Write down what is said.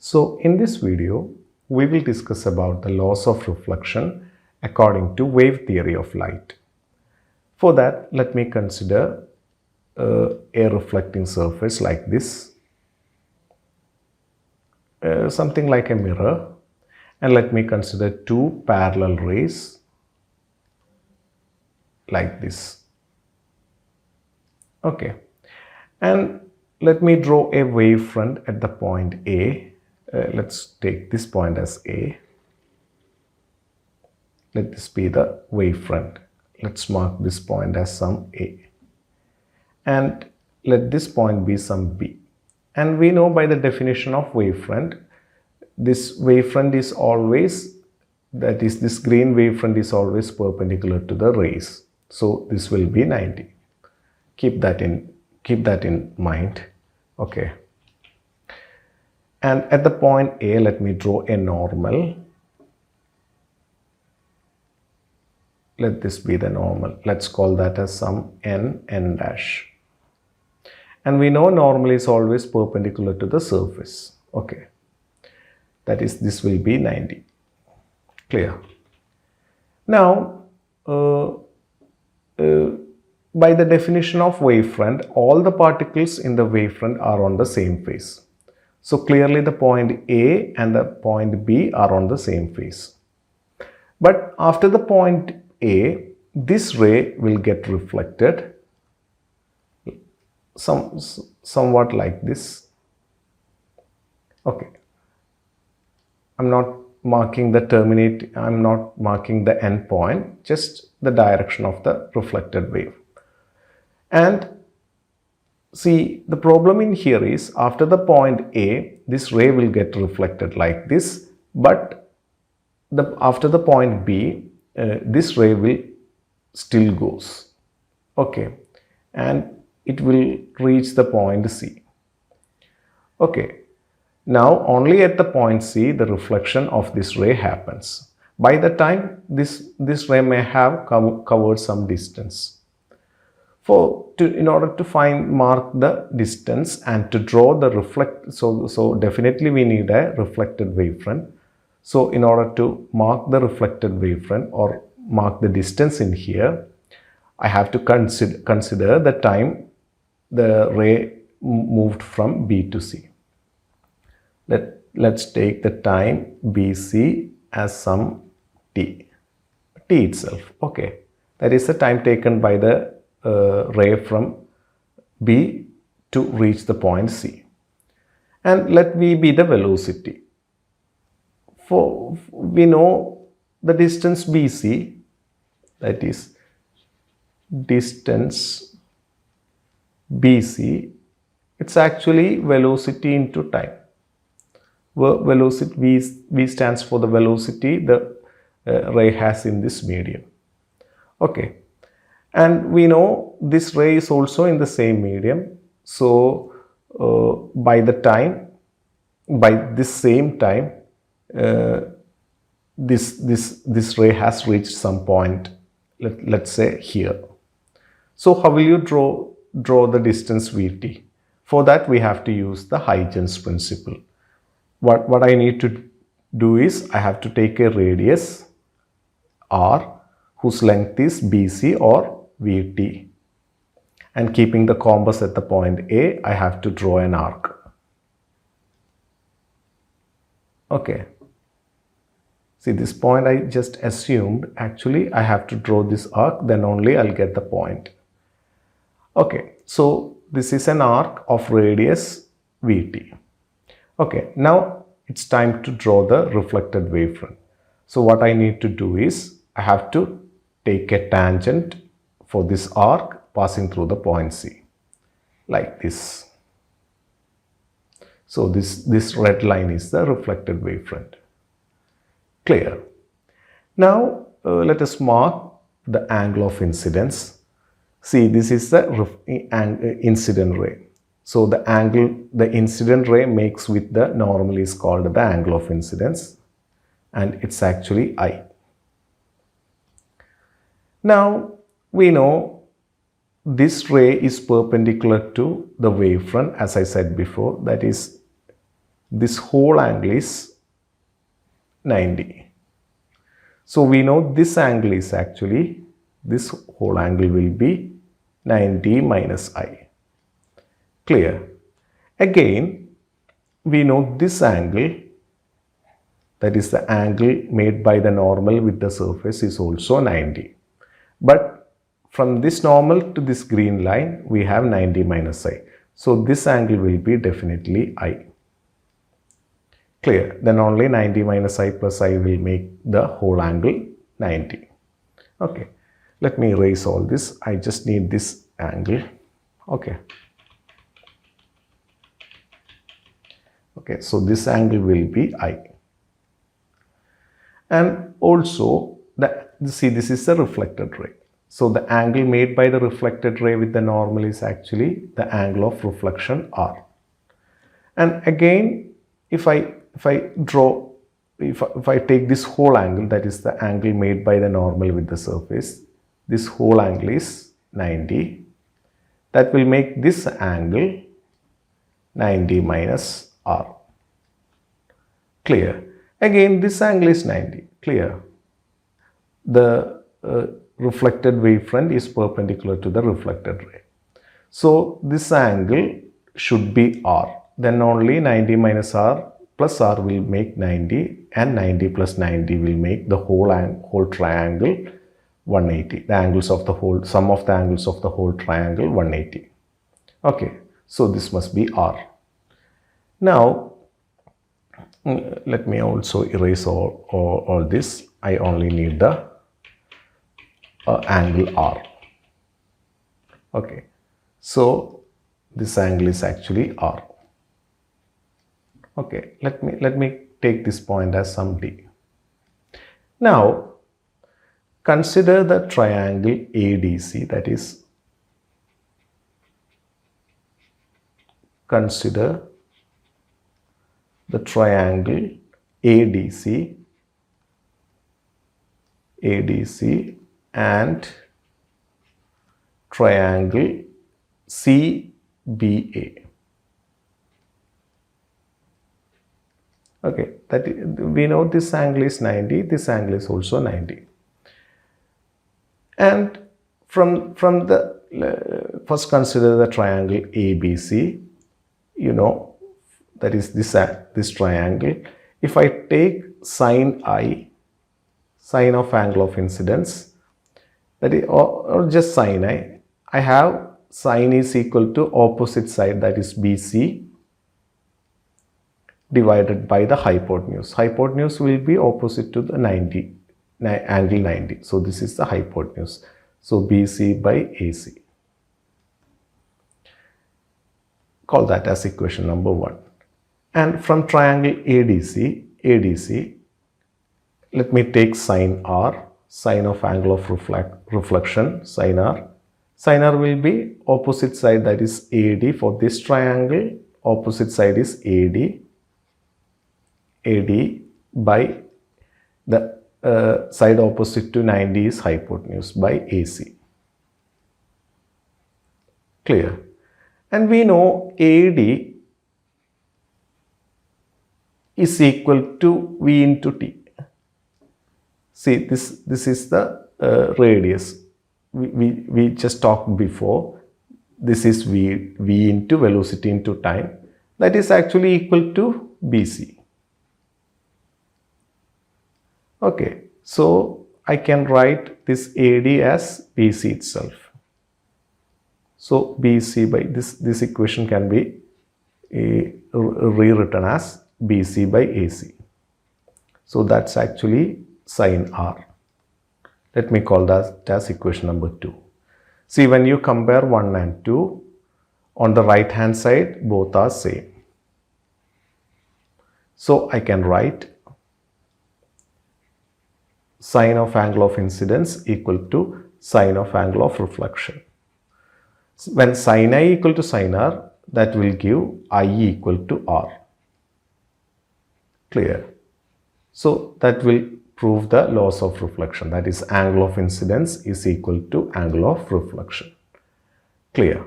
So in this video, we will discuss about the laws of reflection according to wave theory of light. For that, let me consider a reflecting surface like this, something like a mirror, and let me consider two parallel rays like this. Okay, and let me draw a wavefront at the point A. Let's take this point as A. Let this be the wavefront. Let's mark this point as some A. And let this point be some B. And we know by the definition of wavefront, this wavefront is always, that is, this green wavefront is always perpendicular to the rays. So this will be 90. Keep that in mind. Okay. And at the point A, let me draw a normal. Let this be the normal. Let's call that as some n dash. And we know normal is always perpendicular to the surface. Okay. That is, this will be 90. Clear? Now, by the definition of wavefront, all the particles in the wavefront are on the same phase. So clearly the point A and the point B are on the same phase. But after the point A, this ray will get reflected somewhat like this. Okay. I'm not marking the end point, just the direction of the reflected wave. And see, the problem in here is after the point A, this ray will get reflected like this, but after the point B, this ray will still goes. Okay, and it will reach the point C. Okay, now only at the point C the reflection of this ray happens. By the time this ray may have covered some distance. In order to mark the distance and to draw the so definitely we need a reflected wavefront. So in order to mark the reflected wavefront or mark the distance in here, I have to consider the time the ray moved from B to C. Let's take the time BC as some t itself. Okay, that is the time taken by the ray from B to reach the point C. And let V be the velocity. For we know the distance BC, that is distance BC, it's actually velocity into time. Velocity V stands for the velocity the ray has in this medium. Okay. And we know this ray is also in the same medium. So by this same time, this ray has reached some point, let's say here. So how will you draw the distance Vt? For that we have to use the Huygens principle. What I need to do is I have to take a radius r whose length is BC or Vt, and keeping the compass at the point A, I have to draw an arc. Okay. See, this point I just assumed, actually I have to draw this arc, then only I'll get the point. Okay, so this is an arc of radius Vt. Okay, now it's time to draw the reflected wavefront. So what I need to do is I have to take a tangent for this arc passing through the point C, like this. So this red line is the reflected wavefront. Clear? Now let us mark the angle of incidence. See, this is the incident ray. So the angle the incident ray makes with the normal is called the angle of incidence, and it's actually I. Now we know this ray is perpendicular to the wavefront, as I said before, that is this whole angle is 90. So we know this angle is actually, this whole angle will be 90 minus I. Clear? Again, we know this angle, that is the angle made by the normal with the surface, is also 90. But from this normal to this green line, we have 90 minus I. So this angle will be definitely I. Clear? Then only 90 minus I plus I will make the whole angle 90. Okay. Let me erase all this. I just need this angle. Okay. Okay. So this angle will be I. And also, see, this is the reflected ray. So the angle made by the reflected ray with the normal is actually the angle of reflection R. And again, if I take this whole angle, that is the angle made by the normal with the surface, this whole angle is 90. That will make this angle 90 minus R. Clear? Again, this angle is 90. Clear? The reflected wavefront is perpendicular to the reflected ray. So this angle should be R. Then only 90 minus R plus R will make 90, and 90 plus 90 will make the whole triangle 180. The angles of the whole, sum of the angles of the whole triangle 180. Okay, so this must be R. Now, let me also erase all this. I only need the angle R. Okay, so this angle is actually R. Okay, let me take this point as some D. Now, consider the triangle ADC, that is, consider the triangle ADC and triangle CBA. Okay, that we know this angle is 90, this angle is also 90. And from the first consider the triangle ABC, you know, that is this triangle. If I take sine I, sine of angle of incidence, that is, or just sine I have sine is equal to opposite side, that is BC, divided by the hypotenuse. Hypotenuse will be opposite to the angle 90. So this is the hypotenuse. So BC by AC. Call that as equation number 1. And from triangle ADC, let me take sine R, sine of angle of reflection, sine R. Sine R will be opposite side, that is AD. For this triangle, opposite side is AD by the side opposite to 90 is hypotenuse by AC. Clear? And we know AD is equal to V into T. See, this is the radius. We just talked before. This is V into velocity into time. That is actually equal to BC. Okay, so I can write this AD as BC itself. So BC by this equation can be rewritten as BC by AC. So that's actually sine R. Let me call that as equation number 2. See, when you compare 1 and 2, on the right hand side, both are same. So I can write sine of angle of incidence equal to sine of angle of reflection. When sine I equal to sine R, that will give I equal to R. Clear? So that will prove the laws of reflection, that is angle of incidence is equal to angle of reflection. Clear?